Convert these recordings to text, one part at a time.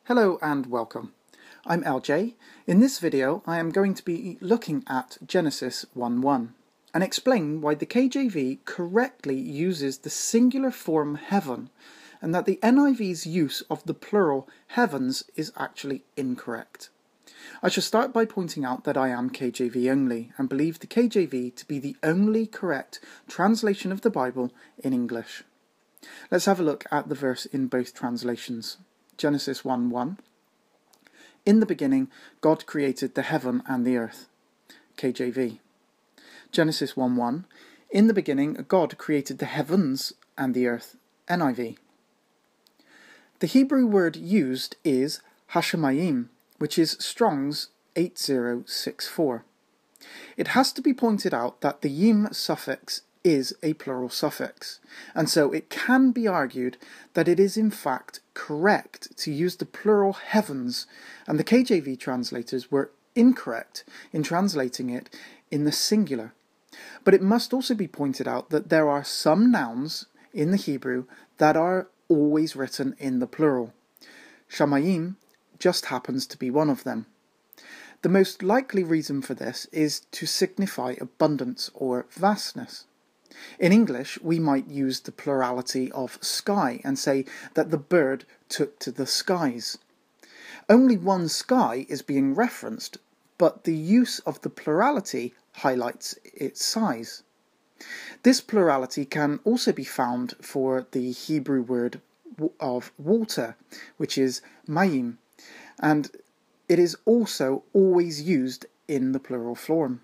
Hello and welcome. I'm LJ. In this video I am going to be looking at Genesis 1:1 and explain why the KJV correctly uses the singular form heaven and that the NIV's use of the plural heavens is actually incorrect. I shall start by pointing out that I am KJV only and believe the KJV to be the only correct translation of the Bible in English. Let's have a look at the verse in both translations. Genesis 1:1. In the beginning, God created the heaven and the earth. KJV. Genesis 1:1. In the beginning, God created the heavens and the earth. NIV. The Hebrew word used is hashemayim, which is Strong's 8064. It has to be pointed out that the yim suffix is a plural suffix, and so it can be argued that it is in fact correct to use the plural heavens, and the KJV translators were incorrect in translating it in the singular. But it must also be pointed out that there are some nouns in the Hebrew that are always written in the plural. Shamayim just happens to be one of them. The most likely reason for this is to signify abundance or vastness. In English, we might use the plurality of sky and say that the bird took to the skies. Only one sky is being referenced, but the use of the plurality highlights its size. This plurality can also be found for the Hebrew word of water, which is mayim, and it is also always used in the plural form.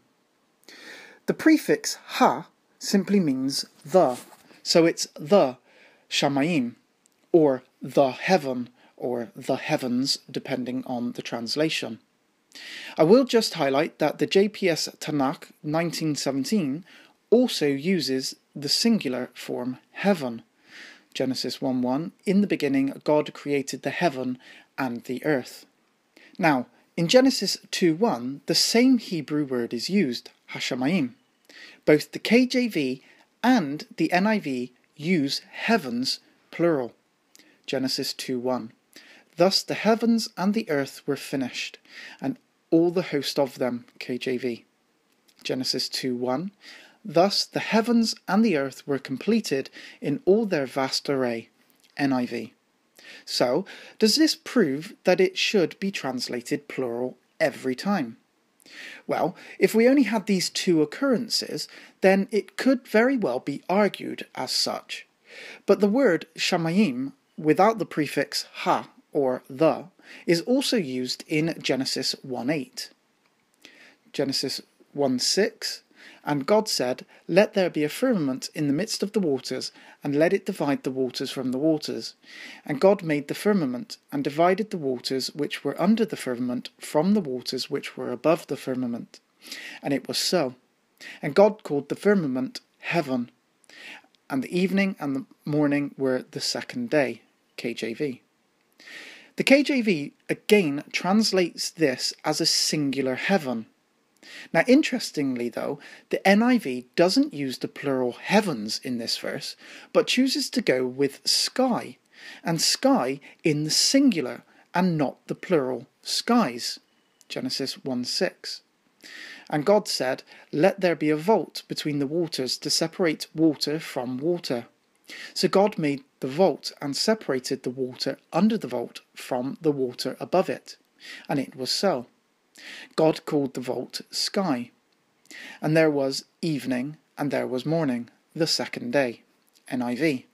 The prefix ha simply means the, so it's the shamayim, or the heaven, or the heavens, depending on the translation. I will just highlight that the JPS Tanakh 1917 also uses the singular form heaven. Genesis 1:1, in the beginning God created the heaven and the earth. Now, in Genesis 2:1, the same Hebrew word is used, hashemayim. Both the KJV and the NIV use heavens plural. Genesis 2:1. Thus the heavens and the earth were finished, and all the host of them. KJV. Genesis 2:1. Thus the heavens and the earth were completed in all their vast array. NIV. So, does this prove that it should be translated plural every time? Well, if we only had these two occurrences, then it could very well be argued as such. But the word shamayim, without the prefix ha or the, is also used in Genesis 1:8. Genesis 1:6, and God said, let there be a firmament in the midst of the waters, and let it divide the waters from the waters. And God made the firmament, and divided the waters which were under the firmament from the waters which were above the firmament. And it was so. And God called the firmament heaven. And the evening and the morning were the second day. KJV. The KJV again translates this as a singular heaven. Now, interestingly though, the NIV doesn't use the plural heavens in this verse, but chooses to go with sky, and sky in the singular and not the plural skies. Genesis 1:6. And God said, let there be a vault between the waters to separate water from water. So God made the vault and separated the water under the vault from the water above it. And it was so. God called the vault sky. And there was evening and there was morning, the second day. NIV.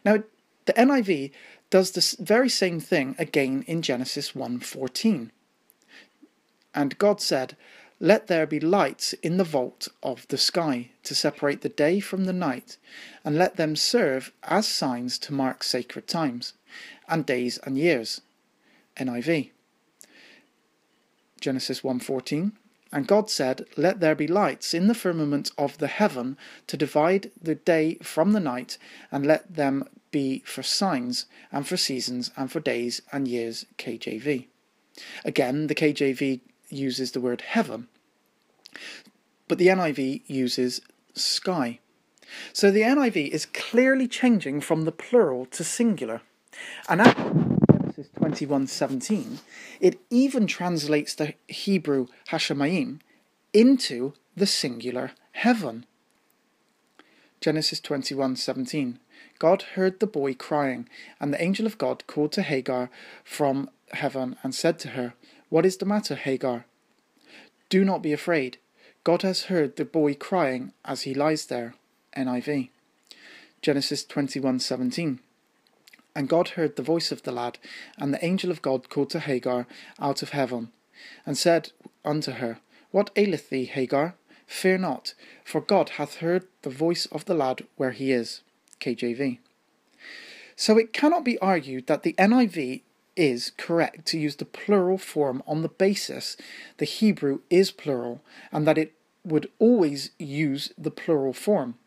Now, the NIV does the very same thing again in Genesis 1:14. And God said, let there be lights in the vault of the sky to separate the day from the night, and let them serve as signs to mark sacred times, and days and years. NIV. Genesis 1:14. And God said, let there be lights in the firmament of the heaven to divide the day from the night, and let them be for signs, and for seasons, and for days and years. KJV. Again, the KJV uses the word heaven, but the NIV uses sky. So the NIV is clearly changing from the plural to singular. And Genesis 21:17, it even translates the Hebrew Hashemayim into the singular heaven. Genesis 21:17. God heard the boy crying, and the angel of God called to Hagar from heaven and said to her, "What is the matter, Hagar? Do not be afraid. God has heard the boy crying as he lies there." NIV. Genesis 21:17. And God heard the voice of the lad, and the angel of God called to Hagar out of heaven, and said unto her, "What aileth thee, Hagar? Fear not, for God hath heard the voice of the lad where he is." KJV. So it cannot be argued that the NIV is correct to use the plural form on the basis the Hebrew is plural, and that it would always use the plural form.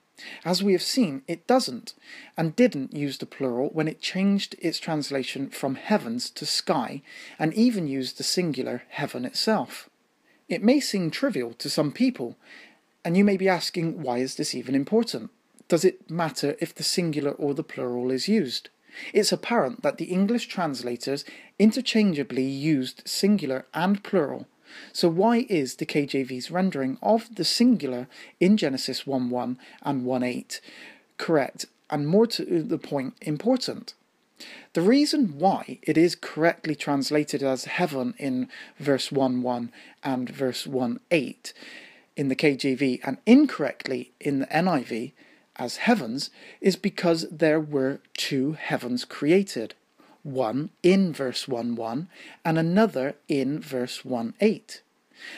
As we have seen, it doesn't, and didn't use the plural when it changed its translation from heavens to sky, and even used the singular heaven itself. It may seem trivial to some people, and you may be asking, why is this even important? Does it matter if the singular or the plural is used? It's apparent that the English translators interchangeably used singular and plural. So why is the KJV's rendering of the singular in Genesis 1:1 and 1:8 correct, and more to the point, important? The reason why it is correctly translated as heaven in verse 1:1 and verse 1:8 in the KJV and incorrectly in the NIV as heavens is because there were two heavens created, one in verse 1:1 and another in verse 1:8,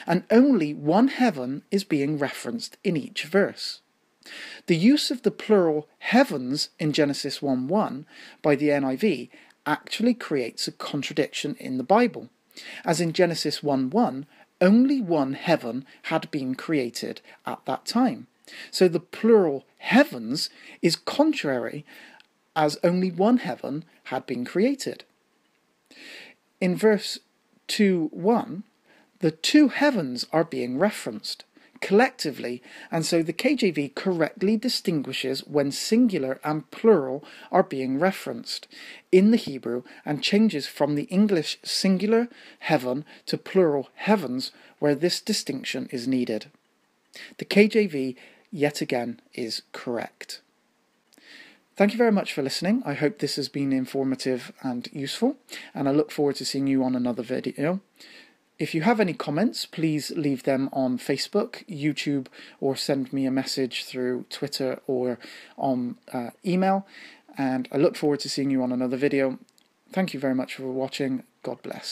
and only one heaven is being referenced in each verse. The use of the plural heavens in Genesis 1:1 by the NIV actually creates a contradiction in the Bible, as in Genesis 1:1 only one heaven had been created at that time. So the plural heavens is contrary, as only one heaven had been created. In verse 2:1, the two heavens are being referenced collectively, and so the KJV correctly distinguishes when singular and plural are being referenced in the Hebrew and changes from the English singular heaven to plural heavens where this distinction is needed. The KJV yet again is correct. Thank you very much for listening. I hope this has been informative and useful, and I look forward to seeing you on another video. If you have any comments, please leave them on Facebook, YouTube, or send me a message through Twitter or on email, and I look forward to seeing you on another video. Thank you very much for watching. God bless.